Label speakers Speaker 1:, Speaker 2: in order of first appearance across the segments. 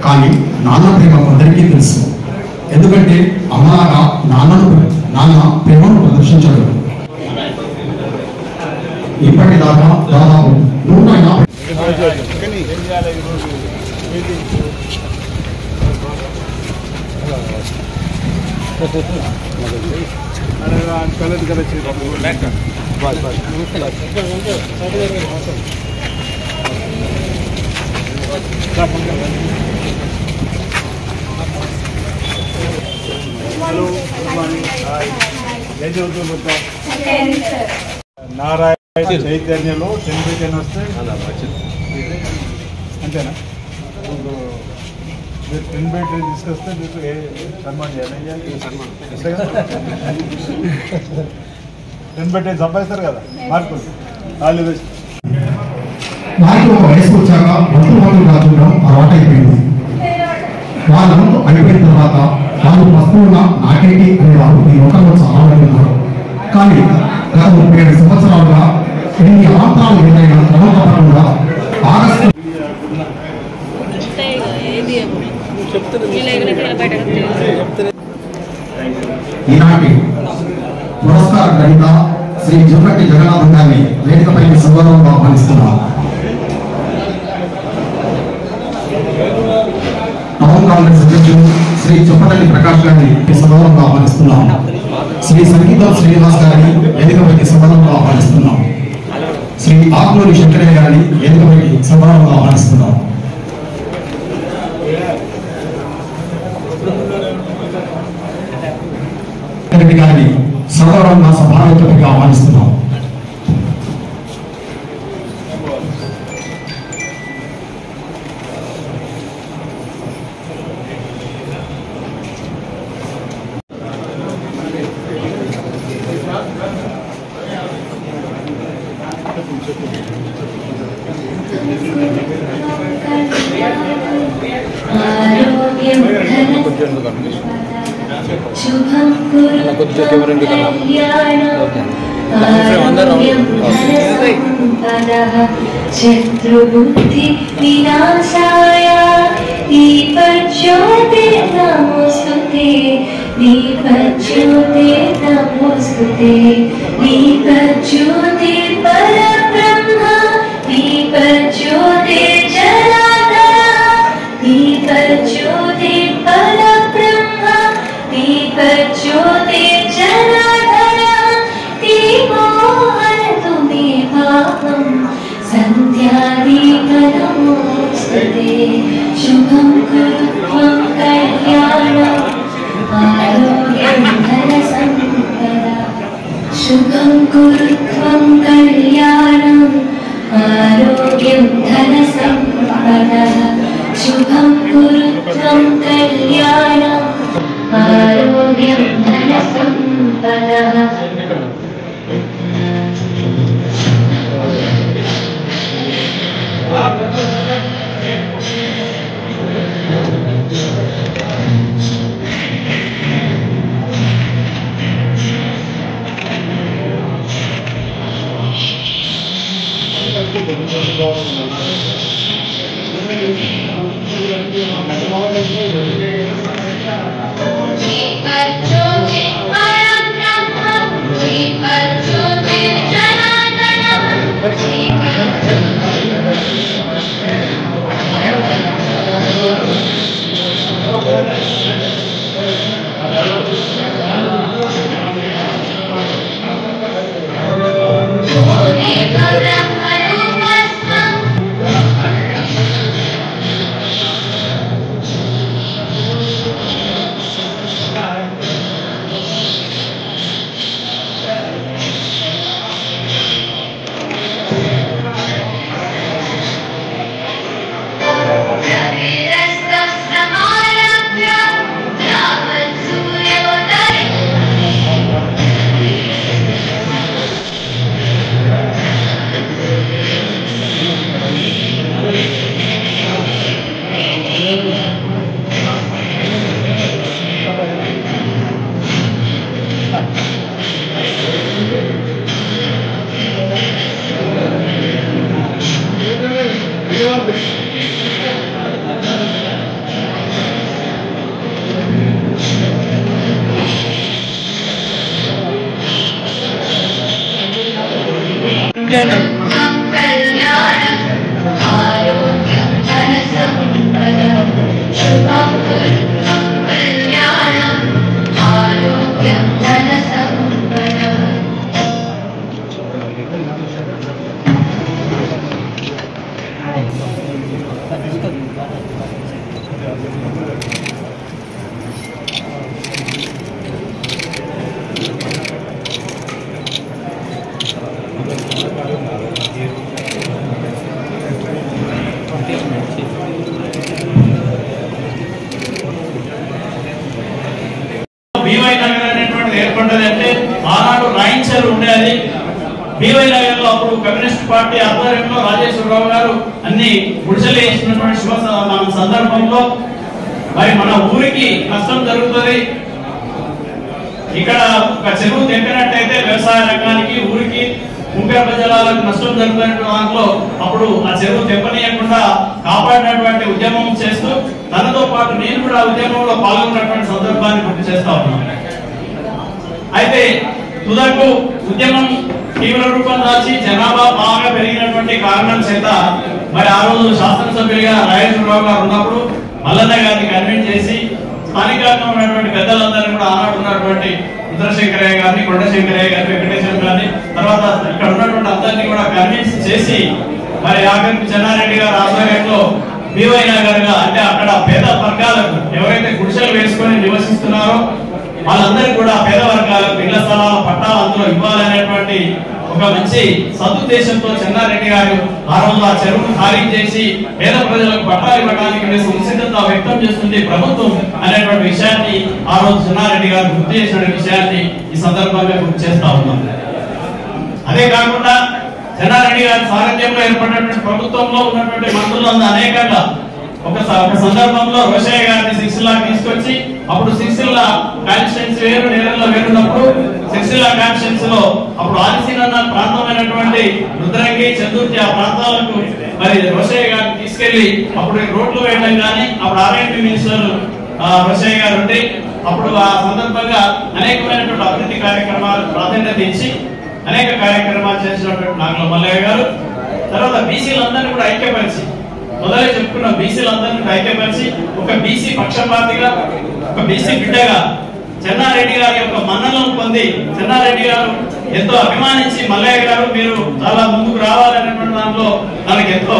Speaker 1: కానీ నాన్న ప్రేమ అందరికీ తెలుసు. ఎందుకంటే అమ్మలాగా నాన్న ప్రేమను ప్రదర్శించాడు. ఇప్పటిదాకా దాదాపు 150
Speaker 2: నారాయణ చైతన్యంలో 10 వస్తే అంతేనా? మీరు 10 తీసుకొస్తే మీకు సన్మానం చేయాలి. 10 సంపాదిస్తారు కదా మార్కులు. All the best.
Speaker 1: వారికి ఒక వయసు వచ్చాక వంతుగా చూడడం అలవాటైపోయింది. వాళ్ళ వంతు అయిపోయిన తర్వాత వాళ్ళు వస్తువుగా నాకేంటి అనేవారు ఈ లోకంలో చాలా మంది ఉన్నారు. కానీ గత 37 సంవత్సరాలుగా ఎన్ని అవాంతరాలు ఏదైనా క్రమం తప్పకుండా ఆగస్టు ఈనాటి పురస్కార గ్రహీత శ్రీ జుమ్మటి జగన్నాథం గారిని వేదికపై సగౌరవంగా ఆహ్వానిస్తున్నారు. టౌన్ కాంగ్రెస్ అధ్యక్షులు శ్రీ చుప్పటల్లి ప్రకాష్ గారిని సగౌరవంగా ఆహ్వానిస్తున్నాం. శ్రీ సంగీతం శ్రీనివాస్ గారిని వేదికపైకి సగౌరవంగా ఆహ్వానిస్తున్నాం. శ్రీ ఆకులూరి శంకరయ్య గారిని వేదికపైకి సగౌరవంగా ఆహ్వానిస్తున్నాం. రెడ్డి గారిని సగౌరవంగా సభావేదికపైకి ఆహ్వానిస్తున్నాం.
Speaker 3: శుభం శత్రుబుద్ధి వినాశాయ దీపజ్యోతి నమోస్తుతే దీపజ్యోతి నమోస్తుతే దీపజ్యోతి పరబ్రహ్మ దీపజ్యోతి జనార్దన దీపజ్యోతి పరబ్రహ్మ దీపజ్యోతి జనార్దన దీపో హరతు మే పాపం సంధ్యాదీపనమోస్తుతే శుభం కురు త్వం కళ్యాణం ఆరోగ్యం ధనసంపద శుభం కురు త్వం కళ్యాణం ఆరోగ్యం ధనసంపద శుభం కురు త్వం కళ్యాణం ఆరోగ్యం ధనసంపద
Speaker 4: బీవై నగర్ అనేటువంటిది ఏర్పడ్డది అంటే ఆనాడు రాయించారు ఉండేది. బీవై నగర్ లో అప్పుడు కమ్యూనిస్ట్ పార్టీ ఆధ్వర్యంలో రాజేశ్వరరావు గారు అన్ని గుడిసెలు వేసినటువంటి శుభ సందర్భంలో మరి మన ఊరికి నష్టం జరుగుతుంది, ఇక్కడ ఒక చెరువు తెప్పినట్టయితే వ్యవసాయ రంగానికి ఊరికి భూగర్భ జలాలకు నష్టం జరుగుతున్న దాంట్లో అప్పుడు ఆ చెరువు తెప్పనీయకుండా కాపాడినటువంటి ఉద్యమం చేస్తూ తనతో పాటు నేను కూడా ఉద్యమంలో పాల్గొన్నటువంటి సందర్భాన్ని గుర్తు చేస్తా ఉన్నాను. అయితే తుదకు ఉద్యమం తీవ్ర రూపం దాల్చి జనాభా బాగా పెరిగినటువంటి కారణం చేత మరి ఆ రోజు శాసనసభ్యులుగా రాజేశ్వరరావు గారు ఉన్నప్పుడు మల్లన్న గారిని కన్విన్స్ చేసి స్థానికంగా ఉన్నటువంటి పెద్దలందరినీ కూడా ఆనాడు ఉన్నటువంటి రుద్రశంకరయ్య గారిని, కొండశంకరయ్య గారిని, వెంకటేశ్వర గారిని, తర్వాత ఇక్కడ ఉన్నటువంటి అందరినీ కూడా కన్విన్స్ చేసి మరి ఆఖరికి చెన్నారెడ్డి గారు ఆధ్వర్యంలో బీవై నగర్ గా అంటే అక్కడ పేద వర్గాలకు ఎవరైతే గుడిసెలు వేసుకొని నివసిస్తున్నారో వాళ్ళందరికీ కూడా పేద వర్గాలకు ఇళ్ల స్థలాల పట్టాలు అందులో ఇవ్వాలనేటువంటి ఒక మంచి సదుద్దేశంతో చెన్నారెడ్డి గారు ఆ రోజు ఆ చెరువును ఖాళీ చేసి పేద ప్రజలకు పట్టాలు ఇవ్వడానికి సంసిద్ధత వ్యక్తం చేస్తుంది ప్రభుత్వం అనేటువంటి విషయాన్ని ఆ రోజు చెన్నారెడ్డి గారు గుర్తు చేసిన విషయాన్ని ఈ సందర్భంగా గుర్తు చేస్తా ఉన్నాం. అదే కాకుండా చెన్నారెడ్డి గారి సారథ్యంలో ఏర్పడినటువంటి ప్రభుత్వంలో ఉన్నటువంటి మంత్రులందరూ అనేకంగా ఒక సందర్భంలో రోషయ్య గారిని సిరిసిల్ల తీసుకొచ్చి అప్పుడు సిరిసిల్ల కాన్స్టిట్యున్సీ వేరు నేరల్లో వేరున్నప్పుడు సిరిసిల్ల కాన్స్టిట్యున్సీ లో అప్పుడు ఆదిశీనన్న ప్రాంతమైనటువంటి రుద్రంగి, చందుర్తి ఆ ప్రాంతాలకు మరి రోషయ్య గారిని తీసుకెళ్లి అప్పుడు రోడ్లు వేయడం కానీ అప్పుడు ఆర్ఎండ్బి మినిస్టర్ రోషయ్య గారు ఉండి అప్పుడు ఆ సందర్భంగా అనేకమైనటువంటి అభివృద్ధి కార్యక్రమాలకు ప్రాధాన్యత ఇచ్చి అనేక కార్యక్రమాలు చేసినటువంటి నాగల మల్లయ్య గారు తర్వాత బీసీలందరినీ కూడా ఐక్యపరిచి మొదలై చెప్పుకున్న బీసీలందరినీ ఐక్యపరిచి ఒక బీసీ పక్షపాతిగా ఒక బీసీ బిడ్డగా చెన్నారెడ్డి గారి యొక్క మన్నలను పొంది చెన్నారెడ్డి గారు ఎంతో అభిమానించి మల్లయ్య గారు మీరు చాలా ముందుకు రావాలనేటువంటి దాంట్లో తనకు ఎంతో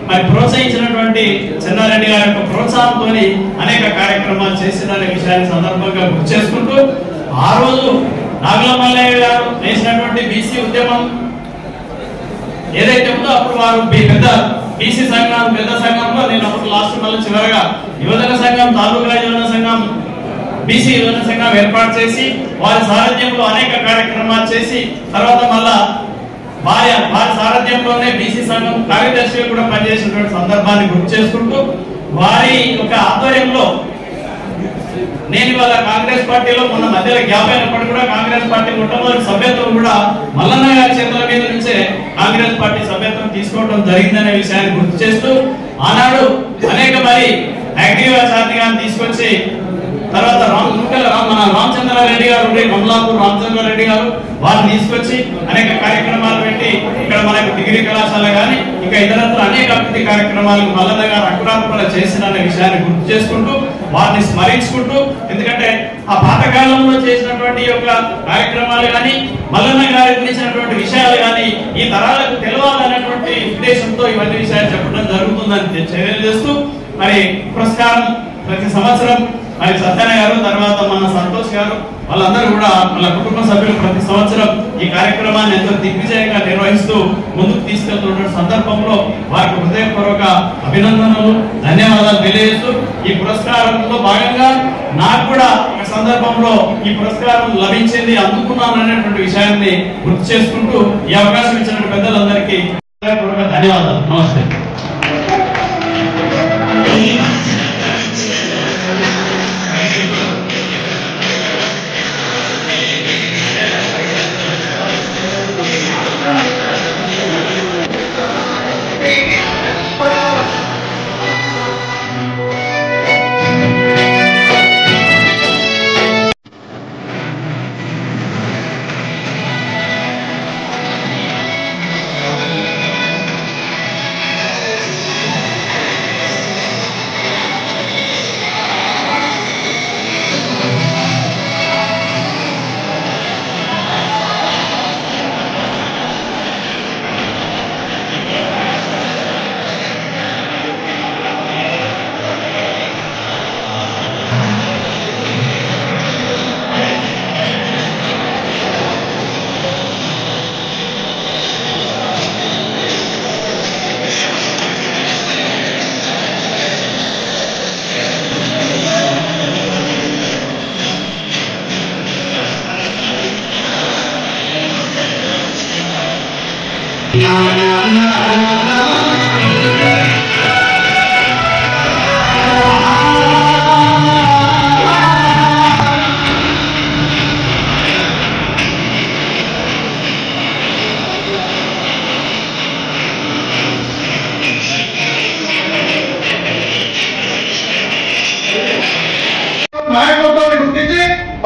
Speaker 4: మరి ప్రోత్సహించినటువంటి చెన్నారెడ్డి గారి యొక్క ప్రోత్సాహంతో అనేక కార్యక్రమాలు చేసిననే విషయాన్ని సందర్భంగా గుర్తు చేసుకుంటూ ఆ రోజు నాగల మల్లయ్య గారు చేసినటువంటి బీసీ ఉద్యమం ఏదైతే ఉందో అప్పుడు వారు పెద్ద బీసీ సంఘం పెద్ద సంఘంలో నేను అప్పుడు లాస్ట్ మళ్ళీ చివరగా యువజన సంఘం, తాలూకా యువజన సంఘం, బీసీ యువజన సంఘం ఏర్పాటు చేసి వారి సారథ్యంలో అనేక కార్యక్రమాలు చేసి తర్వాత మళ్ళా వారి సారథ్యంలోనే బీసీ సంఘం కార్యదర్శిగా కూడా పనిచేసినటువంటి సందర్భాన్ని గుర్తు చేసుకుంటూ వారి యొక్క ఆధ్వర్యంలో నేను ఇవాళ కాంగ్రెస్ పార్టీలో మొన్న మధ్యలో గ్యాప్ అయినప్పుడు కూడా కాంగ్రెస్ పార్టీ మొట్టమొదటి సభ్యత్వం కూడా మల్లన్న గారి చేతుల మీద నుంచే కాంగ్రెస్ పార్టీ సభ్యత్వం తీసుకోవడం జరిగిందనే విషయాన్ని గుర్తు చేస్తూ ఆనాడు అనేక మరి యాక్టివ్ చార్టీగాన్ని తీసుకొచ్చి తర్వాత మన రామచంద్రారెడ్డి గారు ఉండే కమలాపూర్ రామచంద్రారెడ్డి గారు వారిని తీసుకొచ్చి అనేక కార్యక్రమాలు పెట్టి ఇక్కడ మనకు డిగ్రీ కళాశాల కానీ ఇంకా ఇతరత్ర అనేక అభివృద్ధి కార్యక్రమాలు మల్లన్న గారు అకురాకుల చేసిన విషయాన్ని గుర్తు చేసుకుంటూ వారిని స్మరించుకుంటూ ఎందుకంటే ఆ పాతకాలంలో చేసినటువంటి యొక్క కార్యక్రమాలు కానీ మల్లన్న గారి గురించినటువంటి విషయాలు కానీ ఈ తరాలకు తెలవాలనేటువంటి ఉద్దేశంతో ఇవన్నీ విషయాలు చెప్పడం జరుగుతుందని తెలియజేస్తూ మరి పురస్కారం ప్రతి సంవత్సరం మరి సత్యన గారు తర్వాత మన సంతోష్ గారు వాళ్ళందరూ కూడా వాళ్ళ కుటుంబ సభ్యులు ప్రతి సంవత్సరం ఈ కార్యక్రమాన్ని ఎంతో దిగ్విజయంగా నిర్వహిస్తూ ముందుకు తీసుకెళ్తున్న సందర్భంలో వారికి హృదయపూర్వక అభినందనలు, ధన్యవాదాలు తెలియజేస్తూ ఈ పురస్కారంలో భాగంగా నాకు కూడా ఒక సందర్భంలో ఈ పురస్కారం లభించింది, అందుకున్నాను అనేటువంటి విషయాన్ని గుర్తు చేసుకుంటూ ఈ అవకాశం ఇచ్చిన పెద్దలందరికీ హృదయపూర్వక ధన్యవాదాలు. నమస్తే.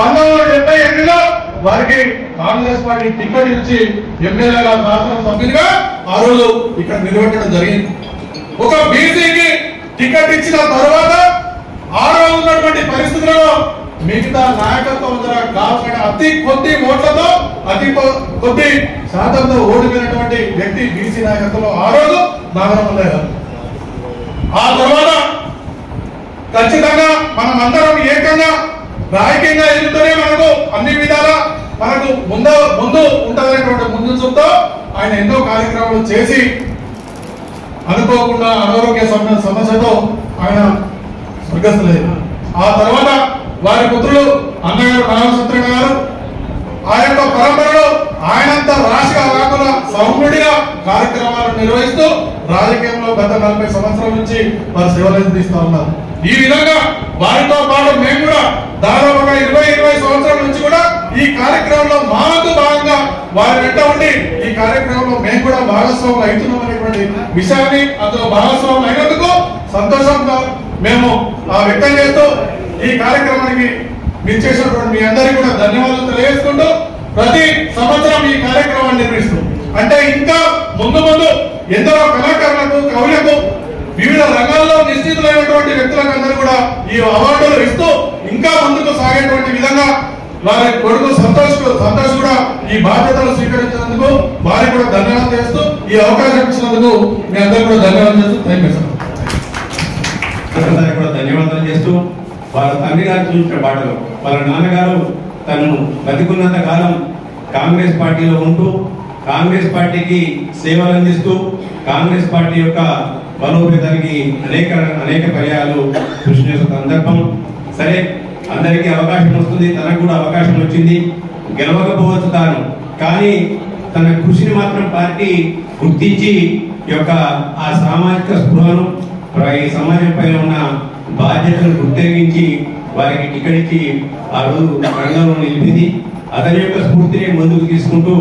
Speaker 2: 1978లో వారికి కాంగ్రెస్ పార్టీ టికెట్ ఇచ్చి ఎమ్మెల్యేగా శాసనసభ్యులుగా ఆ రోజు ఇక్కడ నిలబెట్టడం జరిగింది. ఒక బీసీకి టికెట్ ఇచ్చిన తర్వాత ఆ రోజు ఉన్నటువంటి పరిస్థితులలో మిగతా నాయకత్వం కాకుండా అతి కొద్ది ఓట్లతో అతి కొద్ది శాతంతో ఓడిపోయినటువంటి వ్యక్తి బీసీ నాయకత్వంలో ఆ రోజు నాగరమల్లయ్య గారు. ఆ తర్వాత ఖచ్చితంగా మనం అందరం ఏకంగా రాజకీయంగా ఎదుగుతూనే మనకు అన్ని విధాలా మనకు ముందు ఉంటుందనేటువంటి ముందు చూపుతో ఆయన ఎన్నో కార్యక్రమాలు చేసి అనుకోకుండా అనారోగ్య సమస్యతో ఆయన స్వర్గస్థులయ్యారు. ఆ తర్వాత వారి పుత్రులు అన్నగారు నాగసత్రయ్య గారు ఆ యొక్క పరంపరలో ఆయనంత రాశిగా కాకుండా సౌమ్యుడిగా కార్యక్రమాలను నిర్వహిస్తూ రాజకీయంలో గత 40 సంవత్సరాల నుంచి వారు సేవలు అందిస్తూ ఉన్నారు. ఈ విధంగా వారితో పాటు మేము కూడా దాదాపుగా 20 సంవత్సరాల నుంచి కూడా ఈ కార్యక్రమంలో మాకు భాగంగా వారి వెంట ఉండి ఈ కార్యక్రమంలో మేము కూడా భాగస్వాములు అవుతున్నాం అనేటువంటి విషయాన్ని అందులో భాగస్వాములు అయినందుకు సంతోషంగా మేము వ్యక్తం చేస్తూ ఈ కార్యక్రమానికి విచ్చేసినటువంటి మీ అందరికీ కూడా ధన్యవాదాలు తెలియజేసుకుంటూ ప్రతి సంవత్సరం ఈ కార్యక్రమాన్ని నిర్వహిస్తాం. అంటే ఇంకా ముందు ఎందరో కళాకారులకు కవులకు వివిధ రంగాల్లో నిశ్చితులైనటువంటి వ్యక్తులకు అందరూ కూడా ఈ అవార్డులు ఇస్తూ ఇంకా ముందుకు సాగేటువంటి విధంగా వారి కొడుకు సంతోష్ కూడా ఈ బాధ్యతలు స్వీకరించినందుకు వారికి కూడా ధన్యవాదాలు చేస్తూ ఈ అవకాశం ఇచ్చినందుకు మీ అందరూ కూడా ధన్యవాదాలు చేస్తూ థ్యాంక్ యూ
Speaker 5: సార్. కూడా ధన్యవాదాలు చేస్తూ వాళ్ళ తండ్రి గారు చూసిన బాటలో వాళ్ళ నాన్నగారు తను బతికున్నంత కాలం కాంగ్రెస్ పార్టీలో ఉంటూ కాంగ్రెస్ పార్టీకి సేవలు అందిస్తూ కాంగ్రెస్ పార్టీ యొక్క బలోపేతానికి అనేక పర్యాలు కృషి చేసిన సందర్భం. సరే, అందరికీ అవకాశం వస్తుంది, తనకు కూడా అవకాశం వచ్చింది. గెలవకపోవచ్చు తాను, కానీ తన కృషిని మాత్రం పార్టీ గుర్తించి యొక్క ఆ సామాజిక స్పృహను ఈ సమాజం పైన ఉన్న బాధ్యతను గుర్తించి వారికి టికెట్ ఇచ్చి ఆ రోజు రంగంలో నిలిపింది. అతని యొక్క స్ఫూర్తిని ముందుకు తీసుకుంటూ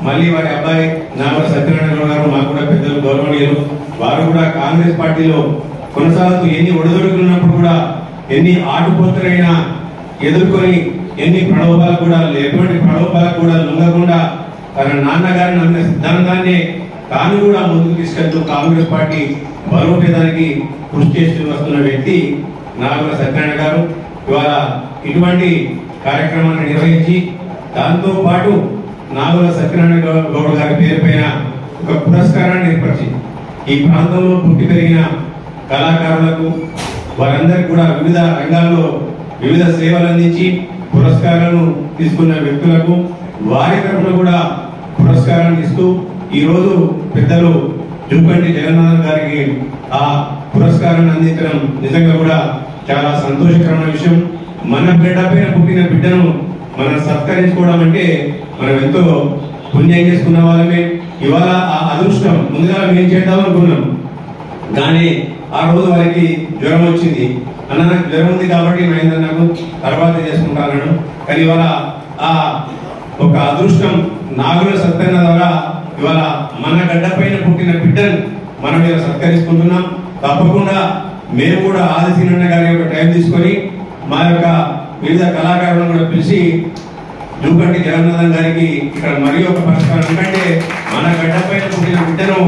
Speaker 5: మళ్ళీ వారి అబ్బాయి నాగర సత్యనారాయణ గారు మాకు కూడా పెద్దలు గౌరవనీయులు, వారు కూడా కాంగ్రెస్ పార్టీలో కొనసాగుతూ ఎన్ని ఒడిదొడుకున్నప్పుడు కూడా ఎన్ని ఆటుపోతలైనా ఎదుర్కొని ఎన్ని ప్రలోభాలకు కూడా ఎటువంటి ప్రలోభాలకు కూడా లొంగకుండా తన నాన్నగారిని నమ్మిన సిద్ధాంతాన్ని తాను కూడా ముందుకు తీసుకెళ్తూ కాంగ్రెస్ పార్టీ బలోపేతానికి కృషి చేస్తూ వస్తున్న వ్యక్తి నాగర సత్యనారాయణ గారు. ఇవాళ ఇటువంటి కార్యక్రమాన్ని నిర్వహించి దాంతో పాటు నాగుల సత్యనారాయణ గౌడ్ గారి పేరు పైన ఒక పురస్కారాన్ని ఏర్పరిచి ఈ ప్రాంతంలో పుట్టి పెరిగిన కళాకారులకు వారందరికీ కూడా వివిధ రంగాల్లో వివిధ సేవలు అందించి పురస్కారాలను తీసుకున్న వ్యక్తులకు వారి తరఫున కూడా పురస్కారాన్ని ఇస్తూ ఈరోజు పెద్దలు జూపంటి జగన్నాథ్ గారికి ఆ పురస్కారాన్ని అందించడం నిజంగా కూడా చాలా సంతోషకరమైన విషయం. మన బిడ్డ పైన పుట్టిన బిడ్డను మనం సత్కరించుకోవడం అంటే మనం ఎంతో పుణ్యం చేసుకున్న వాళ్ళమే. ఇవాళ ఆ అదృష్టం ముందుగా మేము చేద్దాం అనుకున్నాం, కానీ ఆ రోజు వారికి జ్వరం వచ్చింది. అన్న నాకు జ్వరం ఉంది కాబట్టి మహేంద్ర నాకు తర్వాత చేసుకుంటాను. కానీ ఇవాళ ఆ ఒక అదృష్టం నాగుల సత్యన్న ద్వారా ఇవాళ మన గడ్డ పైన పుట్టిన బిడ్డను మనం ఇలా సత్కరించుకుంటున్నాం. తప్పకుండా మేము కూడా ఆదిశీనన్న గారి యొక్క టైం తీసుకొని మా యొక్క వివిధ కళాకారులను కూడా పిలిచి జూపంటి జగన్నాథన్ గారికి ఇక్కడ మరి ఒక పురస్కారం, ఎందుకంటే మన గడ్డ పైన పుట్టిన బిడ్డను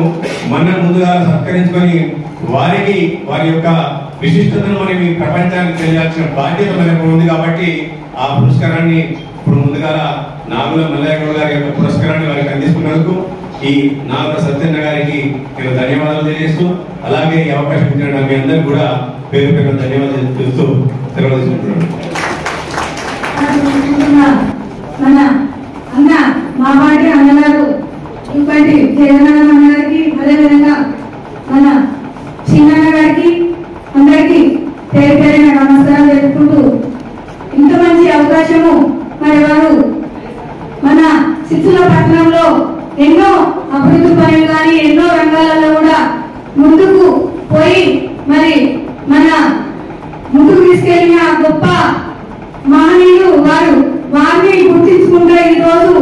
Speaker 5: మన ముందుగా సత్కరించుకొని వారికి వారి యొక్క విశిష్టతను మనం ఈ ప్రపంచానికి తెలియాల్సిన బాధ్యత మనకు ఉంది. కాబట్టి ఆ పురస్కారాన్ని ఇప్పుడు ముందుగా నాగుల మల్లయ్య గౌడ్ గారి యొక్క పురస్కారాన్ని వారికి అందిస్తున్నందుకు ఈ నాగుల సత్యన్న గారికి నేను ధన్యవాదాలు తెలియజేస్తూ, అలాగే ఈ అవకాశం ఇచ్చిన మీ అందరికి కూడా పేరు పేరు ధన్యవాదాలు తెలుస్తూ సెలవు తీసుకుంటున్నాను.
Speaker 6: మన అన్న మా పార్టీ అన్నగారు ఇప్పటి జగన్నాథ్ అన్న గారికి, అదేవిధంగా మన చిన్నన్న గారికి అందరికి పేరు పేరైన నమస్కారం చెప్పుకుంటూ, ఇంత మంచి అవకాశము మరి వారు మన సిద్ధుల పట్టణంలో ఎన్నో అభివృద్ధి పనులు కానీ ఎన్నో రంగాలలో కూడా ముందుకు పోయి మరి మన ముందుకు తీసుకెళ్లిన గొప్ప మహనీయులు వారు. వారిని గుర్తించుకుంటే ఈ రోజు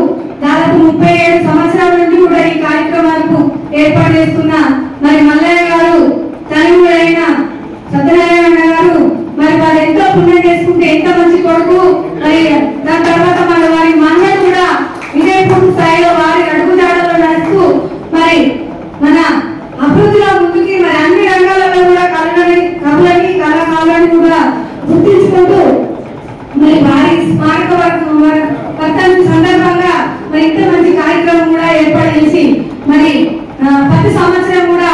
Speaker 6: దాదాపు 37 సంవత్సరాల నుండి కూడా ఈ కార్యక్రమాలకు ఏర్పాటు చేస్తున్న మరి మల్లయ్య గారు, తనయుడైన సత్యనారాయణ గారు, మరి వారు ఎంతో పుణ్యం చేసుకుంటే ఎంత మంచి కొడుకు, మరి దాని తర్వాత మరి వారి మన్నలు కూడా ఇదే పూర్తి స్థాయిలో వారి అడుగుజాడలో నడుస్తూ మరి మన అభివృద్ధిలో ముందుకి మరి అన్ని రంగాలలో కూడా కళలని కళాకారులను కూడా గుర్తించుకుంటూ మరి వారి స్మారక వర్ధంతి సందర్భంగా మరి ఇంత మంచి కార్యక్రమం కూడా ఏర్పాటు చేసి మరి ప్రతి సంవత్సరం కూడా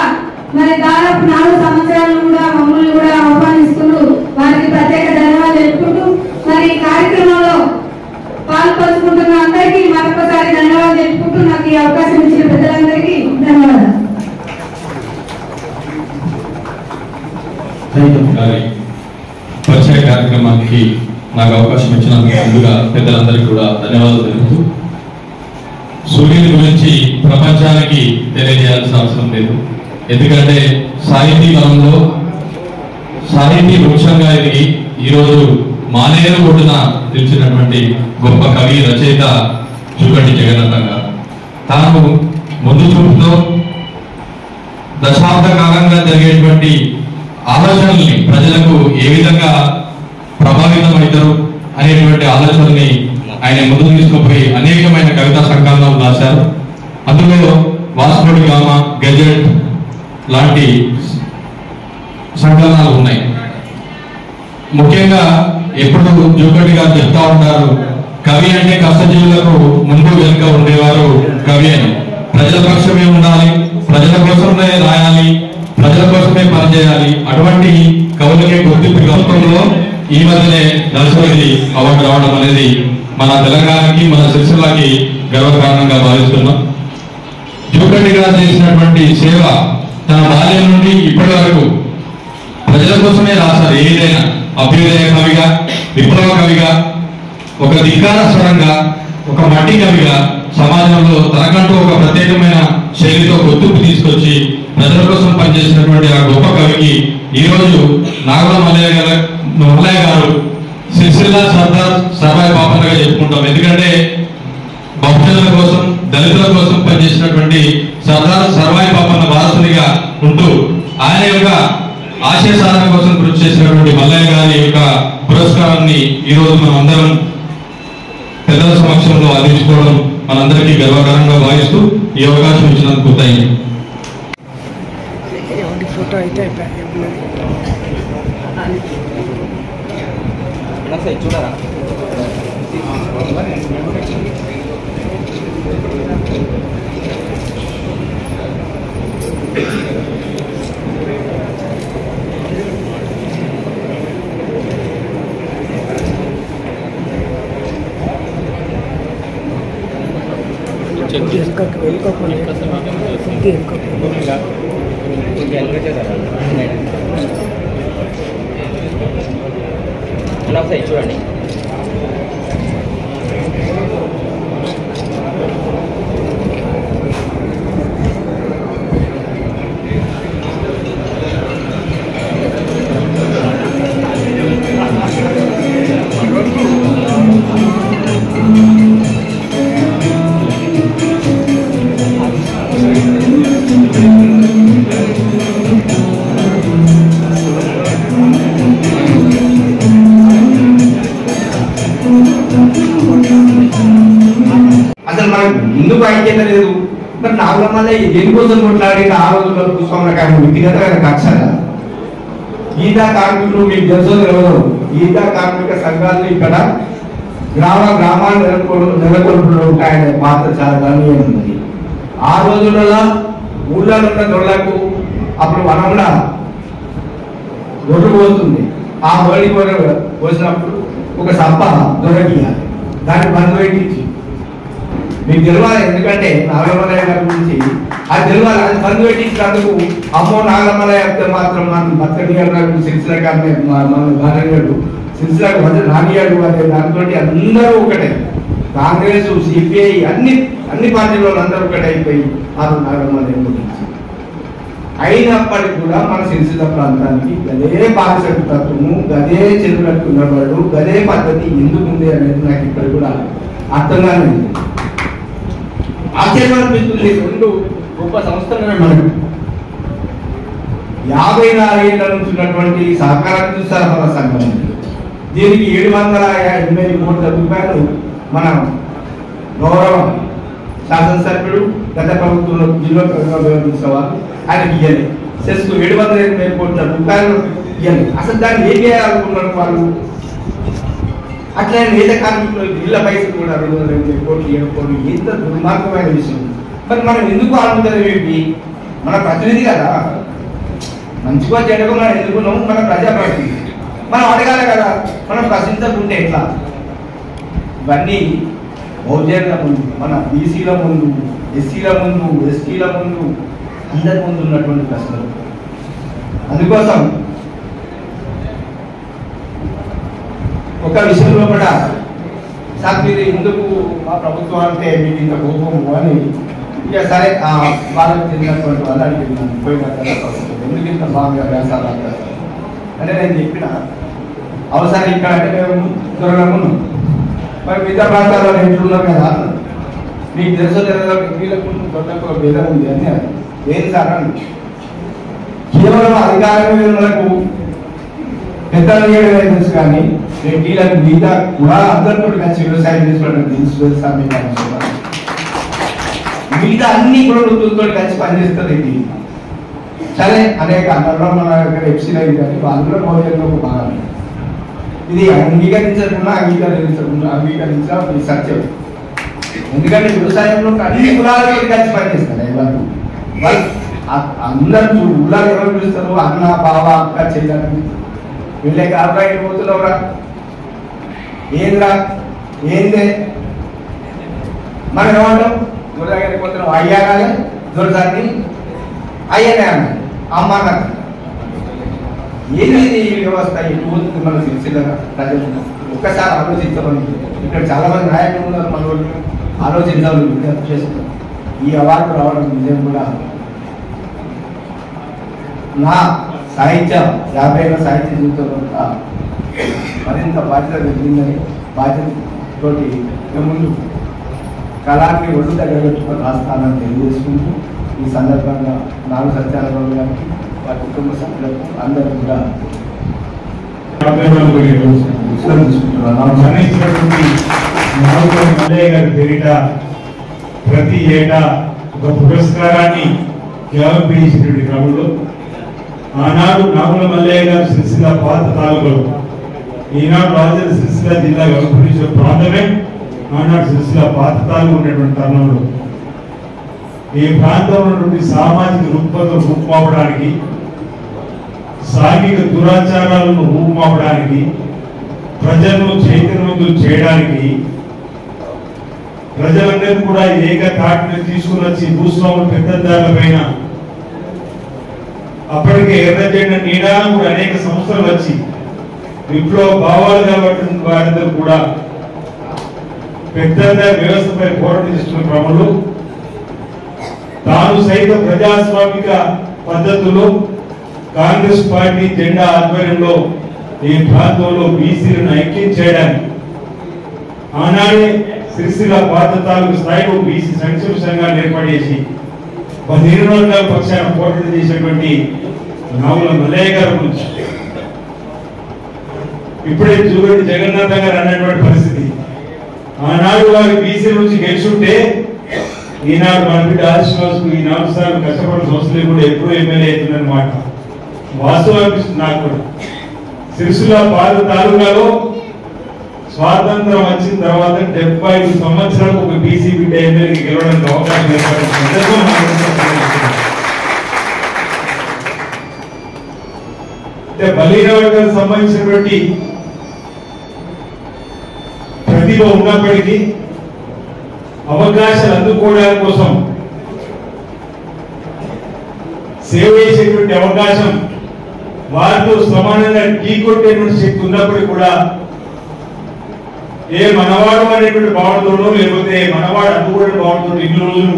Speaker 6: మరి దాదాపు 4 సంవత్సరాలు కూడా మమ్మల్ని కూడా ఆహ్వానిస్తూ వారికి ప్రత్యేక ధన్యవాదాలు తెలుపుకుంటూ మరి ఈ కార్యక్రమంలో పాల్పంచుకుంటున్న అందరికీ మరొకసారి ధన్యవాదాలు తెలుపుకుంటూ నాకు ఈ అవకాశం ఇచ్చిన పెద్దలందరికీ ధన్యవాదాలు.
Speaker 7: పరిచయ కార్యక్రమానికి నాకు అవకాశం ఇచ్చినందుకు ముందుగా పెద్దలందరికీ కూడా ధన్యవాదాలు తెలుపుతూ సూర్యుని గురించి ప్రపంచానికి తెలియజేయాల్సిన అవసరం లేదు. ఎందుకంటే సాహితీ వనంలో సాహితీ వృక్షంగా ఎదిగి ఈరోజు మానేరు ఒడ్డున నిలిచినటువంటి గొప్ప కవి రచయిత జూకంటి జగన్నాథం గారు తాను ముందు చూపుతో దశాబ్ద కాలంగా జరిగేటువంటి ఆలోచనల్ని ప్రజలకు ఏ విధంగా ప్రభావితం అవుతారు అనేటువంటి ఆలోచనల్ని ఆయన ముందుకు తీసుకుపోయి అనేకమైన కవితా సంకలనాలు రాశారు. అందులో వాస్కోడి గామ, గెజెట్ లాంటి సంకలనాలు ఉన్నాయి. ముఖ్యంగా ఎప్పుడు జూకంటి గారు చెప్తా ఉంటారు, కవి అంటే కష్టజీవులకు ముందు వెనుక ఉండేవారు కవి అని. ప్రజల పక్షమే ఉండాలి, ప్రజల కోసమే రాయాలి, ప్రజల కోసమే పనిచేయాలి. అటువంటి కవులకే గుర్తింపు ప్రభుత్వంలో ఈ మధ్యనే నరసింహి అవార్డు రావడం అనేది మన తెలంగాణకి మన సిరిసిల్లకి గర్వకారణంగా భావిస్తున్నాం. జూకంటి గారు చేసినటువంటి సేవ తన బాల్యం నుండి ఇప్పటి వరకు ప్రజల కోసమే రాశారు. ఏదైనా అభ్యుదయ కవిగా, విప్లవ కవిగా, ఒక ధిక్కార స్వరంగా, ఒక మట్టి కవిగా సమాజంలో తనకంటూ ఒక ప్రత్యేకమైన శైలితో గుర్తింపు తీసుకొచ్చి ప్రజల కోసం పనిచేసినటువంటి ఆ గొప్ప కవికి ఈరోజు నాగుల మల్లయ్య గారు సిరిసిల్ల సర్దార్ సర్వాయి పాపన్నగా చెప్పుకుంటాం. ఎందుకంటే బహుజనుల కోసం, దళితుల కోసం పనిచేసినటువంటి సర్దార్ సర్వాయి పాపన్న వారసునిగా ఉంటూ ఆయన యొక్క ఆశయ సాధన కోసం కృషి చేసినటువంటి మల్లయ్య గారి యొక్క పురస్కారాన్ని ఈరోజు మనం అందరం పెద్దల సమక్షంలో అందించుకోవడం మనందరికీ గర్వకారంగా భావిస్తూ ఈ అవకాశం ఇచ్చినందుకు థాంక్యూ.
Speaker 8: ఫోటో అయితే చూడరా చూడండి.
Speaker 9: అసలు మనకు ఎందుకు ఐక్యత లేదు? మరి నాగుల మల్లయ్య దేనికోసం కొట్లాడి ఆ రోజుల్లో పుష్పంలో కానీ వ్యక్తిగతమైన కక్ష గీతా కార్మికులు మీకు తెలుసో తెలియదు. గీతా కార్మిక సంఘాలు ఇక్కడ గ్రామాలు నెలకొల్పులో ఆయన పాత్ర చాలా గణనీయమైనది. ఆ రోజులలో ఊళ్ళో ఉన్న దొరలకు అప్పుడు వనంలో గొడ్డు పోతుంది. ఆ బడి పోసినప్పుడు ఒక సప్ప దొరకియాలి, దాన్ని బంధు పెట్టించి మీకు తెలియాలి. ఎందుకంటే నాగమలయ్య గారి గురించి అది తెలియాలి. అది బంధు పెట్టించినందుకు అమ్మో నాగమలయ్య అయితే మాత్రం మనం బతకనీయాడు, సిరిసిల్ల కానీ మన గానీయాడు, సిరిసిల్లకు నానియాడు అనే దాంతో అందరూ ఒకటే. కాంగ్రెస్, సిపిఐ అన్ని పార్టీల అందరూ ఒకటే అయిపోయి ఆ నాగమలయ్య గురించి. అయినప్పటికీ కూడా మన సిరిసిల్ల ప్రాంతానికి గదే పారిశుద్ధత్వము, గదే చెరువులకు ఉన్నవాడు, గదే పద్ధతి ఎందుకు ఉంది అనేది నాకు ఇక్కడ కూడా అర్థంగానే ఉంది. ఆశ్చర్యం అనిపిస్తుంది. 2 గొప్ప సంస్థలు మనకు 54 ఏళ్ల నుంచి ఉన్నటువంటి సహకార సరఫరా సంఘం, దీనికి 780 కోట్ల రూపాయలు మన గౌరవ శాసనసభ్యుడు గత ప్రభుత్వంలో జిల్లా వ్యవహరించేవారు ఆయనకి ఇవ్వాలి. సెస్కు 780 కోట్ల రూపాయలు ఇవ్వాలి. అసలు దాన్ని ఏం చేయాలనుకున్నారు వాళ్ళు? అట్లా నేత కార్మికులు ఇళ్ల పైసలు కూడా 220 కోట్లు 7 కోట్లు ఎంత దుర్మార్గమైన విషయం. మరి మనం ఎందుకు ఆడుతుంది ఏంటి? మన ప్రతినిధి కదా, మంచిగా చెడుగా మనం ఎదుర్కొన్నాము, మన ప్రజాప్రతినిధి మనం అడగాలి కదా. మనం ప్రశ్నించకుంటే ఎట్లా? ఇవన్నీ బహుజనుల ముందు, మన బీసీల ముందు, ఎస్సీల ముందు, ఎస్టీల ముందు, అందరి ముందు ఉన్నటువంటి ప్రశ్నలు. అందుకోసం ఒక విషయంలో కూడా సార్ మీరు ఎందుకు మా ప్రభుత్వం అంటే మీకు ఇంత కోపము అని ఇక సరే వాళ్ళకి చెందినటువంటి వాళ్ళు అడిగినాను పోయిన ఎందుకు ఇంత బాగా వ్యాసాలు అంటారు అంటే నేను చెప్పిన అవసరం ఇక్కడ అంటే మేము దొరకము మరి మిగతా ప్రాంతాల్లో ఎట్లున్నారు కదా మీకు తెలుసో తెలియదు వీళ్ళకు దొరకకు భేదం ఉంది అని ఏం సార్ అని కేవలం అధికారులకు పెద్దలు చేయడమే తెలుసు కానీ రెడ్డిలకు మిగతా కూడా అందరితో కలిసి వ్యవసాయం చేసుకోవడం తెలుసు మిగతా అన్ని కూడా వృత్తులతో కలిసి పనిచేస్తారు రెడ్డి. సరే అనేక అందరిలో మన దగ్గర ఎఫ్సీలు అయింది కానీ వాళ్ళు కూడా భోజనంలో ఒక భాగం. ఇది అంగీకరించకుండా అంగీకరించడం సత్యం. ఎందుకంటే వ్యవసాయంలో అన్ని కులాలతో కలిసి పనిచేస్తారు వాళ్ళు అందరూ కులాలు ఎవరు పిలుస్తారు? అన్న బావ అక్క చెల్లెలు వీళ్ళే కాబట్టి పోతున్నావురా ఏంద్రా ఏందే మనం ఏమంటాం? దొరగారికి పోతున్నాం అయ్యా కానీ దొరసాన్ని అయ్యనే అన్న అమ్మ నాకు ఏంది వ్యవస్థ ఎటు పోతుంది మన సిరిసిల్ల ప్రజలు ఒక్కసారి ఆలోచించమని. ఇక్కడ చాలా మంది నాయకులు ఉన్నారు, మన వాళ్ళు ఆలోచించాలని విజ్ఞప్తి చేస్తున్నారు. ఈ అవార్డు రావడం నిజం కూడా నా సాహిత్య 50 ఏళ్ళ సాహిత్య జీవితంలో మరింత బాధ్యత పెరిగిందని బాధ్యతతోటి ముందు కళాన్ని ఒళ్ళు దగ్గర పెట్టుకొని రాస్తానని తెలియజేసుకుంటూ ఈ సందర్భంగా నాలుగు సత్యానందరావు గారికి వారి కుటుంబ సభ్యులకు అందరికీ కూడా
Speaker 10: మల్లయ్య గారి పేరిట ప్రతి ఏటా ఒక పురస్కారాన్ని జ్ఞాపించేటువంటి క్రమంలో ఆనాడు నాగుల మల్లయ్య గారు సిరిసిల్ల పాత తాలూకాలో ఈనాడు రాజధాని సిరిసిల్ల జిల్లా వ్యవహరించిన ప్రాంతమే ఆనాడు సిరిసిల్ల పాత తాలూకు ఉన్నటువంటి తరుణంలో ఈ ప్రాంతంలో ఉన్నటువంటి సామాజిక రుగ్మతను రూపుమాపడానికి, సాంఘిక దురాచారాలను రూపుమాపడానికి, ప్రజలను చైతన్యవంతులు చేయడానికి ప్రజలందరూ కూడా ఏకతాటిని తీసుకుని వచ్చి భూస్వాముల పెద్దదారుల పైన అప్పటికే ఎర్ర జెండా నీడాలను కూడా అనేక సంస్థలు వచ్చి విప్లవ భావాలు కాబట్టి వారందరూ కూడా పెద్దదారి వ్యవస్థపై పోరాటం చేస్తున్న క్రమంలో తాను సైతం ప్రజాస్వామిక పద్ధతుల్లో కాంగ్రెస్ పార్టీ జెండా ఆధ్వర్యంలో ఈ ప్రాంతంలో బీసీలను ఐక్యం చేయడానికి ఆనాడే సిరిసిల్ల పాత తాలూకు స్థాయిలో బీసీ సంక్షేమ సంఘాన్ని ఏర్పాటు చేసి 15 వర్గాల పక్షాన పోరాటం చేసినటువంటి నాగుల మల్లయ్య గారి గురించి ఇప్పుడే జూగడి జగన్నాథ్ గారు అన్నటువంటి పరిస్థితి. ఆనాడు వారి బీసీ నుంచి గెలుచుంటే ఈనాడు మన బిడ్డ ఆదిశ్వాసకు ఈ 4 సార్లు కష్టపడిన సంస్థలు కూడా ఎప్పుడూ ఎమ్మెల్యే అవుతుందన్నమాట. వాస్తవం అనిపిస్తుంది నాకు కూడా. సిరిసిల్ల పాత తాలూకాలో స్వాతంత్రం వచ్చిన తర్వాత 75 సంవత్సరాలకు ఒక బీసీ బిడ్డ ఎమ్మెల్యేకి గెలవడానికి అవకాశం అంటే బలీన వర్గాలకు సంబంధించినటువంటి ప్రతిభ ఉన్నప్పటికీ అవకాశాలు అందుకోవడానికి కోసం సేవ చేసేటువంటి అవకాశం వారితో సమానంగా ఢీకొట్టేటువంటి శక్తి ఉన్నప్పటికీ కూడా ఏ మనవాడు అనేటువంటి భావనతోనో లేకపోతే మనవాడు అందుకునే భావనతో ఇన్ని రోజులు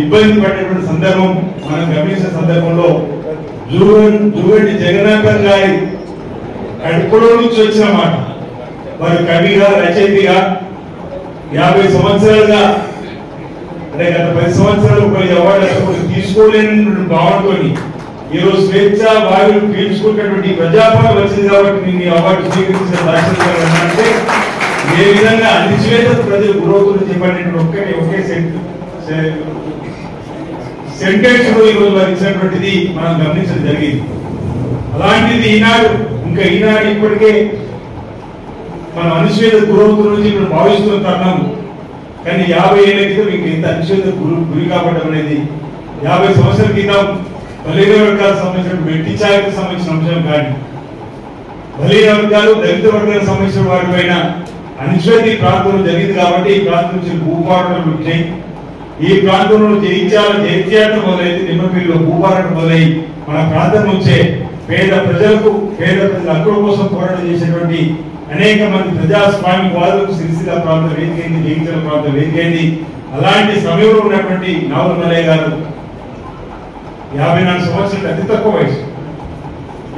Speaker 10: ఇబ్బంది పడేటువంటి సందర్భం మనం గమనించిన సందర్భంలో జూగంటి జగన్నాథ్ గారి కడుపులో నుంచి వచ్చిన మాట వారు కవిగా రచయితగా 50 సంవత్సరాలుగా అంటే గత 10 సంవత్సరాలు కొన్ని అవార్డు తీసుకోలేని భావనతో ఈరోజు స్వేచ్ఛ వాయువులు పీల్చుకున్నటువంటి ప్రజాపాలన వచ్చింది కాబట్టి నేను ఈ అవార్డు స్వీకరించిన రాష్ట్ర అంటే ఏ విధంగా అణిచివేత ప్రజలు గురవుతుందని చెప్పండి ఒకే సెంటెన్స్ ఈరోజు వారు ఇచ్చినటువంటిది మనం గమనించడం జరిగింది. అలాంటిది ఈనాడు ఇప్పటికే మనం అణిచివేత గురవుతున్న ఇప్పుడు భావిస్తున్న తరుణం. కానీ 50 ఏళ్ల క్రితం మీకు ఎంత అణిచివేత గురి కావడం అనేది 50 సంవత్సరాల క్రితం బలహీన వర్గాలకు సంబంధించిన వెట్టి ఛాయకు సంబంధించిన అంశం కానీ బలహీన వర్గాలు దళిత వర్గాలకు సంబంధించిన వారిపైన అణిచివేత ఈ ప్రాంతంలో జరిగింది కాబట్టి ఈ ప్రాంతం నుంచి భూపారాటలు వచ్చాయి. ఈ ప్రాంతంలో జైత్యాత్ర మొదలైతే నిమ్మపల్లిలో భూపారాటం మొదలై మన ప్రాంతం నుంచే పేద ప్రజల హక్కుల కోసం పోరాటం చేసేటువంటి అనేక మంది ప్రజాస్వామిక వాదులకు సిరిసిల్ల ప్రాంతం వేదికైంది, జగిత్యాల ప్రాంతం వేదికైంది. అలాంటి సమయంలో ఉన్నటువంటి నావల్ మల్లయ్య గారు 54 సంవత్సరాలు అతి తక్కువ వయసు.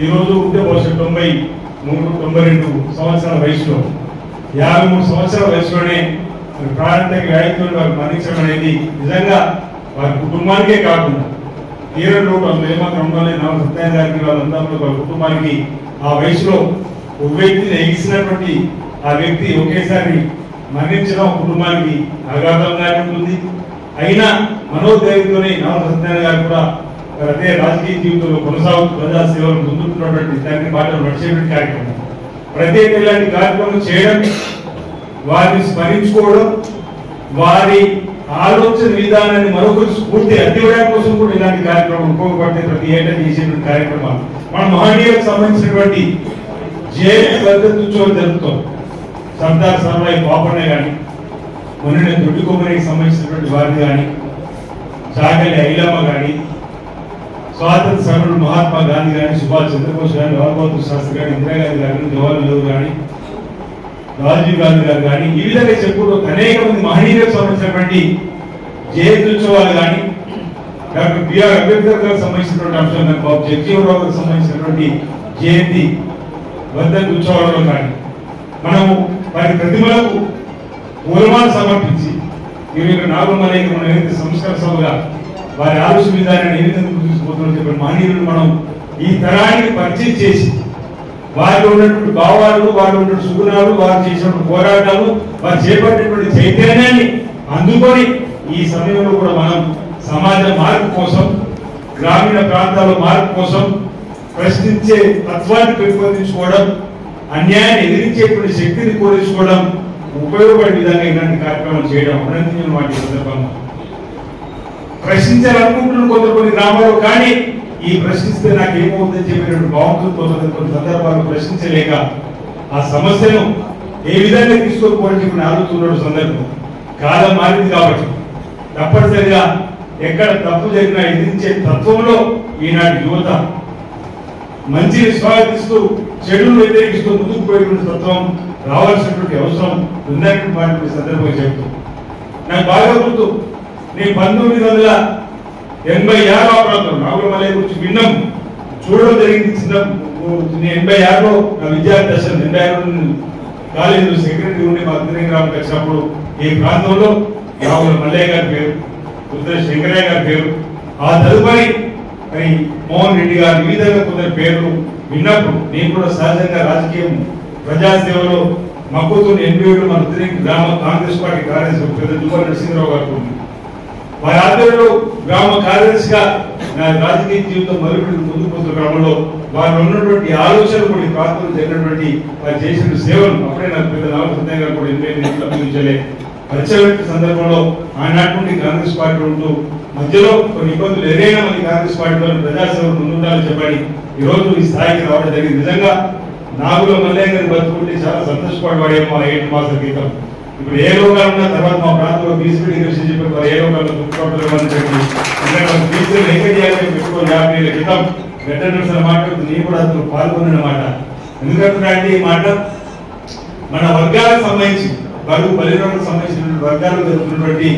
Speaker 10: ఈ రోజు ఉంటే బహుశా 92 సంవత్సరాల వయసులో 53 సంవత్సరాల వయసులోనే ప్రాంతీయ వ్యాధితో వారు మరణించడం అనేది నిజంగా వారి కుటుంబానికే కాకుండా తీరంలో ఏమాత్రంలోనే నావల్ సత్యనారాయణ గారికి వాళ్ళందరూ వారి కుటుంబానికి ఆ వయసులో ఒక వ్యక్తిని ఎగిసినటువంటి ఆ వ్యక్తి ఒకేసారి మరణించడం కుటుంబానికి ఆఘాతంగానే ఉంటుంది. అయినా మనోధైర్యంతోనే నావల్ సత్యనారాయణ గారు కూడా అదే రాజకీయ జీవితంలో కొనసాగుతూ ప్రజాసేవలు ముందుకున్నటువంటి దాన్ని బాటలు నడిచేటువంటి కార్యక్రమం ప్రత్యేక ఇలాంటి కార్యక్రమం చేయడం, వారిని స్మరించుకోవడం, వారి ఆలోచన విధానాన్ని మరొకరు స్ఫూర్తి అందివ్వడం కోసం కూడా ఇలాంటి కార్యక్రమం ఉపయోగపడితే ప్రతి ఏటా చేసేటువంటి కార్యక్రమాలు మన మహనీయులకు సంబంధించినటువంటి జయంతి పద్ధతులు జరుపుతాం. సర్దార్ సర్వాయి పాపన్న కానీ మొన్న దొడ్డికొమ్మరికి సంబంధించినటువంటి వారిని కానీ చాగలి ఐలమ్మ కానీ స్వాతంత్ర సమరుడు మహాత్మా గాంధీ కానీ సుభాష్ చంద్రబోస్ కానీ లాల్ బహదూర్ శాస్త్రి కానీ ఇందిరాగాంధీ గారు జవహర్లాల్ నెహ్రూ కానీ రాజీవ్ గాంధీ గారు కానీ ఈ విధంగా చెప్పుకుంటూ అనేక మంది మహనీయులకు సంబంధించినటువంటి జయంతి ఉత్సవాలు కానీ డాక్టర్ బిఆర్ అంబేద్కర్ గారికి సంబంధించినటువంటి అంశం కానీ బాబు జగజీవనరావు గారికి సంబంధించినటువంటి జయంతి వర్ధంతి ఉత్సవాలలో కానీ మనము వారి ప్రతిమలకు పూలమాల సమర్పించి నాగల్ మల్లయ్య మనం ఏదైతే సంస్కార సభగా వారి ఆలోచన విధానాన్ని ఏ విధంగా తీసుకుపోతున్నా చెప్పిన మహనీయులను మనం ఈ తరానికి పరిచయం చేసి వారిలో ఉన్నటువంటి భావాలు, వారిలో ఉన్నటువంటి సుగుణాలు, వారు చేసినటువంటి పోరాటాలు, వారు చేపట్టినటువంటి చైతన్యాన్ని అందుకొని ఈ సమయంలో కూడా మనం సమాజ మార్పు కోసం, గ్రామీణ ప్రాంతాల మార్పు కోసం ప్రశ్నించే తత్వాన్ని పెంపొందించుకోవడం, అన్యాయాన్ని ఎదిరించేటువంటి శక్తిని కోరించుకోవడం ఉపయోగపడే విధంగా ఇలాంటి కార్యక్రమాలు చేయడం అనంతమైన వాటి సందర్భంగా ప్రశ్నించాలనుకుంటున్న కొన్ని గ్రామాల్లో కానీ ఈ ప్రశ్నిస్తే నాకు ఏమవుతుందని చెప్పినటువంటి భావంతో కొన్ని సందర్భాల్లో ప్రశ్నించలేక ఆ సమస్యను ఏ విధంగా తీసుకొని పోటీ ఆలోచన సందర్భం కాలం మారింది కాబట్టి తప్పనిసరిగా ఎక్కడ తప్పు జరిగినా ఎదిరించే తత్వంలో ఈనాటి యువత మంచిని స్వాగతిస్తూ చెడును వ్యతిరేకిస్తూ ముందుకు పోయేటువంటి తత్వం రావాల్సినటువంటి అవసరం ఉందనేటువంటి సందర్భంగా చెబుతూ నాకు బాగా గుర్తు, నేను 1986 ప్రాంతం నాగల్ మల్లయ్య గురించి విన్నాం, చూడడం జరిగింది. 86లో నా విద్యార్థి దశ 86 కాలేజీలో సెక్రటరీ ఉండి మా ఉత్తర గ్రామంకి వచ్చినప్పుడు ఈ ప్రాంతంలో నాగల్ మల్లయ్య గారి పేరు, ఉత్తర శంకరయ్య గారి పేరు, ఆ తదుపరి మోహన్ రెడ్డి గారు ఈ విధంగా కొందరు పేర్లు విన్నప్పుడు నేను కూడా సహజంగా రాజకీయం ప్రజాసేవలో మక్కుతో 87 మన ఉత్తర గ్రామ కాంగ్రెస్ పార్టీ కార్యదర్శి పెద్ద దువ్వాల నరసింహరావు గారు వారి ఆధ్వర్యంలో గ్రామ కార్యదర్శిగా నా రాజకీయ జీవితం మొదలుపెట్టి ముందుకు పోతున్న క్రమంలో వారు ఉన్నటువంటి ఆలోచనలు కూడా ఈ ప్రాంతంలో జరిగినటువంటి వారు చేసిన సేవలు అప్పుడే నాకు పెద్ద నాగల్ సత్యనారాయణ గారు కూడా 88 అభినందించలే పరిచయం సందర్భంలో ఆనాటి నుండి కాంగ్రెస్ పార్టీ ఉంటూ మధ్యలో కొన్ని ఇబ్బందులు ఏదైనా మంది కాంగ్రెస్ పార్టీలో ప్రజాసేవలు ముందుండాలని చెప్పని ఈ రోజు ఈ స్థాయికి రావడం జరిగింది. నిజంగా నాగుల మల్లయ్య గారిని బతుకుంటే చాలా సంతోషపడేమో 7 మాసాల క్రితం. ఇప్పుడు ఏ లోకాలు ఉన్న తర్వాత మా ప్రాంతంలో బీసీపీ విషయం చెప్పి వారు ఏ లోకాల్లో దుఃఖపడలేమని చెప్పి బీసీలు ఎంకరేజ్ చేయాలని పెట్టుకొని 50 ఏళ్ల క్రితం వెటర్నరీస్ మాట్లాడుతూ నేను కూడా అందులో పాల్గొన్న మాట. ఎందుకంటే ఈ మాట మన వర్గాలకు సంబంధించి బరువు బలిలకు సంబంధించిన వర్గాలకు జరుగుతున్నటువంటి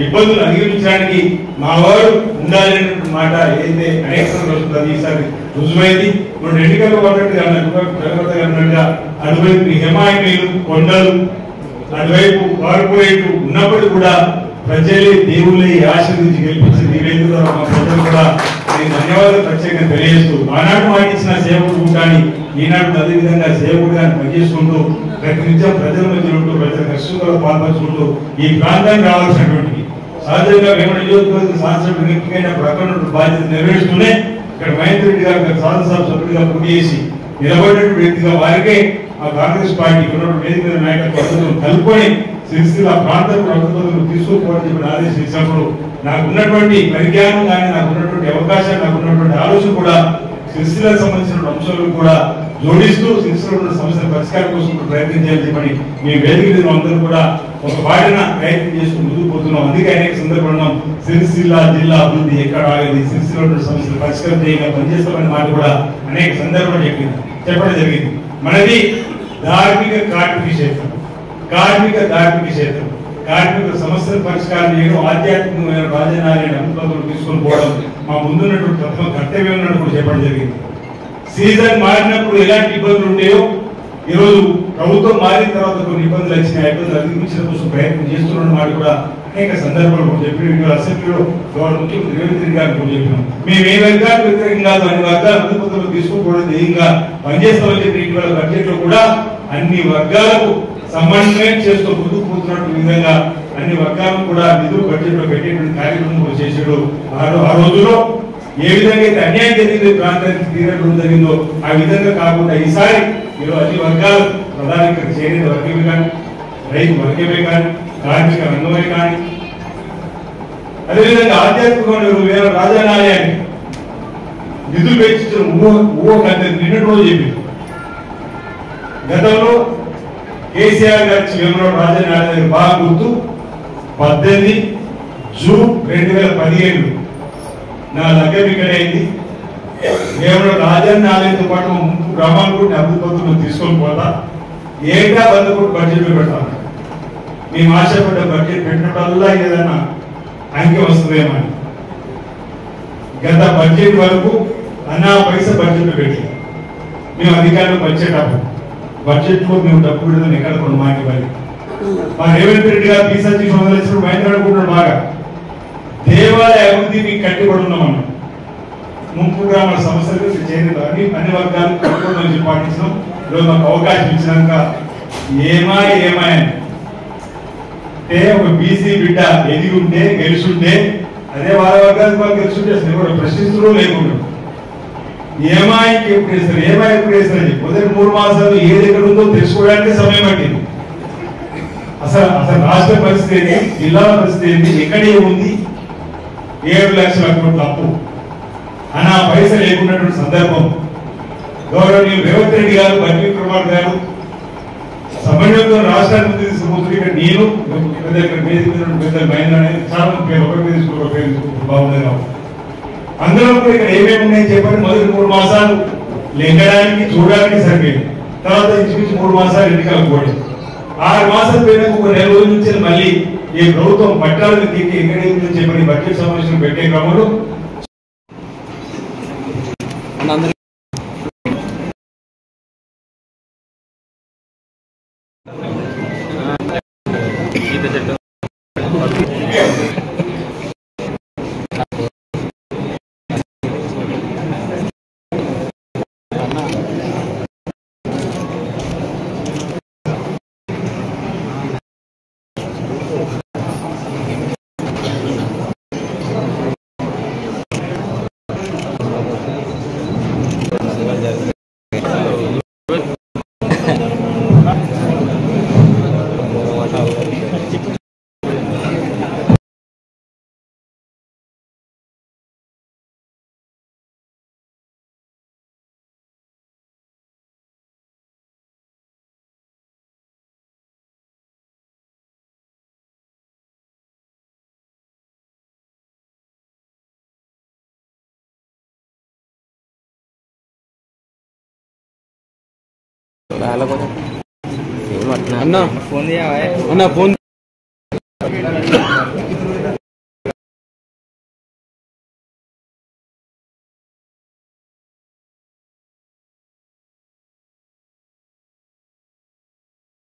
Speaker 10: ఇబ్బందులు అధిగమించడానికి మా వారు ఉండాలనేటువంటి మాట ఏదైతే అనేక సందర్భాలు ఈసారి రుజువైంది. ఇప్పుడు ఎన్నికల్లో అన్నట్టుగా అటువైపు హిమాయనీయులు, కొండలు, అటువైపు కార్పొరేట్లు ఉన్నప్పటికీ కూడా ప్రజలే దేవుళ్ళే ఆశీర్వదించి గెలిపించింది. ఈ రైతు మా ప్రజలు కూడా నేను ధన్యవాదాలు ప్రత్యేకంగా తెలియజేస్తూ ఆనాడు మాటించిన సేవకుడు కానీ ఈనాడు అదేవిధంగా సేవకుడుగా పనిచేసుకుంటూ ప్రతినిత్యం ప్రజల మధ్య ఉంటూ ప్రజల కష్టంలో పాల్పంచుకుంటూ ఈ ప్రాంతానికి రావాల్సినటువంటి సహజంగా వేమన నియోజకవర్గ శాసనసభ్యులు ఎంపికైనప్పుడు అక్కడ బాధ్యత నెరవేరుస్తూనే ఇక్కడ మహేంద్ర రెడ్డి గారు శాసనసభ సభ్యుడిగా పోటీ చేసి నిలబడినటువంటి వ్యక్తిగా వారికే ఆ కాంగ్రెస్ పార్టీకి ఉన్నటువంటి వేదిక మీద నాయకత్వం కలుపుకొని సిరిసిల్ల ప్రాంత ప్రభుత్వం తీసుకోకపోవడం చెప్పిన ఆదేశం ఇచ్చినప్పుడు నాకు ఉన్నటువంటి పరిజ్ఞానం కానీ నాకు ఉన్నటువంటి అవకాశాలు నాకు ఉన్నటువంటి ఆలోచన కూడా సిరిసిల్లకు సంబంధించిన అంశాలను కూడా జోడిస్తూ సిరిసిల్ల ఉన్న సమస్యల పరిష్కారం కోసం ప్రయత్నం చేయాలని చెప్పని మీ వేదిక మీద అందరూ కూడా ఒక వాడిన ప్రయత్నం చేస్తూ ముందుకు పోతున్నాం. అందుకే అనేక సందర్భంలో సిరిసిల్ల జిల్లా అభివృద్ధి ఎక్కడ ఆగేది సిరిసిల్ల ఉన్న సమస్యలు పరిష్కారం చేయగా పనిచేస్తామని మాట కూడా అనేక సందర్భాలు చెప్పడం జరిగింది. మనది ధార్మిక కార్మిక క్షేత్రం, ధార్మిక క్షేత్రం, కార్మిక సమస్యల పరిష్కారం చేయడం ఆధ్యాత్మికమైన రాజధాని అనుమతులు తీసుకొని పోవడం మా ముందున్నటువంటి ప్రథమ కర్తవ్యం ఉన్నట్టు కూడా చెప్పడం జరిగింది. సీజన్ మారినప్పుడు ఎలాంటి ఇబ్బందులు ఉంటాయో ఈరోజు ప్రభుత్వం మారిన తర్వాత కొన్ని ఇబ్బందులు వచ్చినాయి. ఇబ్బందులు అధిగమించడం కోసం ప్రయత్నం చేస్తున్న మాట కూడా అనేక సందర్భాలు చెప్పిన అసెంబ్లీలో గవర్నర్ ముఖ్యమంత్రి రేవంత్ రెడ్డి గారు కూడా చెప్పినాం. మేము ఏ వర్గాలు వ్యతిరేకం కాదు, అన్ని వర్గాలు అనుమతులు తీసుకోకూడదు, ధ్యేయంగా పనిచేస్తామని చెప్పి ఇటీవల బడ్జెట్ లో కూడా అన్ని వర్గాలకు సమన్వయం చేస్తూ ముందుకు పోతున్నట్టు విధంగా అన్ని వర్గాలను కూడా నిధులు బడ్జెట్ లో పెట్టేటువంటి కార్యక్రమం కూడా చేసాడు. ఆ రోజులో ఏ విధంగా అయితే అన్యాయం జరిగింది ప్రాంతానికి తీరడం జరిగిందో ఆ విధంగా కాకుండా ఈసారి ఈరోజు అన్ని వర్గాలు ప్రధానంగా చేరిన వర్గమే కానీ రైతు వర్గమే కానీ కార్మిక రంగమే కానీ అదేవిధంగా ఆధ్యాత్మికంగా వేరే రాజానాలయాన్ని నిధులు పెంచిన ఊహ కంటే నిన్నటి రోజు చెప్పింది. గతంలో కేసీఆర్ గారి వేమలో రాజానాలయం బాగా గుర్తు 18 జూన్ 2017 నా లగ్గం ఇక్కడ అయింది. వేమలో రాజానాలయంతో పాటు ముందు గ్రామాలు కూడా అభివృద్ధి తీసుకొని పోతా ఏటా 100 కోట్ల బడ్జెట్ పెడతాను. మేము ఆశపడ్డ బడ్జెట్ పెట్టినప్పుడల్లా ఏదైనా అంకె వస్తుందేమో అని గత బడ్జెట్ వరకు అన్నా పైసా బడ్జెట్ పెట్టి మేము అధికారులకు వచ్చేటప్పుడు బడ్జెట్ లో మేము డబ్బు విడుదల ఎక్కడ కొన్ని మాట ఇవ్వాలి. మా రేవంత్ రెడ్డి గారు పీసీ మొదలైనప్పుడు బయటపడుకుంటున్నాడు. బాగా దేవాలయ అభివృద్ధి మీకు కట్టుబడి ఉన్నామన్నా ముంపు గ్రామాల సమస్యలు చేరిన అన్ని వర్గాలు కట్టుబడి పాటించడం. ఈరోజు మాకు అవకాశం ఇచ్చినాక ఏమాయ్ అంటే ఒక బీసీ బిడ్డ ఎదిగి ఉంటే గెలుచుంటే అదే వాళ్ళ వర్గాలకు వాళ్ళు గెలుచుంటే అసలు ఎవరు ప్రశ్నిస్తూ లేకుండా ఏమాయికి ఎప్పుడు వేస్తారు ఏమాయి ఎప్పుడు వేస్తారు మొదటి 3 మాసాలు ఏది ఎక్కడ ఉందో తెలుసుకోవడానికి సమయం పట్టింది. అసలు రాష్ట్ర పరిస్థితి ఏంటి, జిల్లాల పరిస్థితి ఏంటి, ఎక్కడే ఉంది 7 లక్షల కోట్ల అప్పు అనా పైస లేకున్నటువంటి సందర్భం. గౌరవనీయులు రేవంత్ రెడ్డి గారు బట్టి విక్రమార్ గారు సమన్వయంతో రాష్ట్రాన్ని ముందు తీసుకుపోతుంది. ఇక్కడ నేను పెద్ద చాలా పేరు ఒకరి మీద తీసుకున్న పేరు బాగుంది కాబట్టి అందరం కూడా ఇక్కడ ఏమేమి ఉన్నాయని చెప్పండి. మొదటి 3 మాసాలు లెంగడానికి చూడడానికి సరిపోయింది. తర్వాత ఇంచుమించు 3 మాసాలు ఎన్నికల కోడి 6 మాసాలు పోయినాక ఒక 4 రోజుల నుంచి మళ్ళీ ఈ ప్రభుత్వం పట్టాలను తీసి ఎక్కడేమి చెప్పని బడ్జెట్ సమావేశం పెట్టే క్రమంలో
Speaker 8: అన్న ఫోన్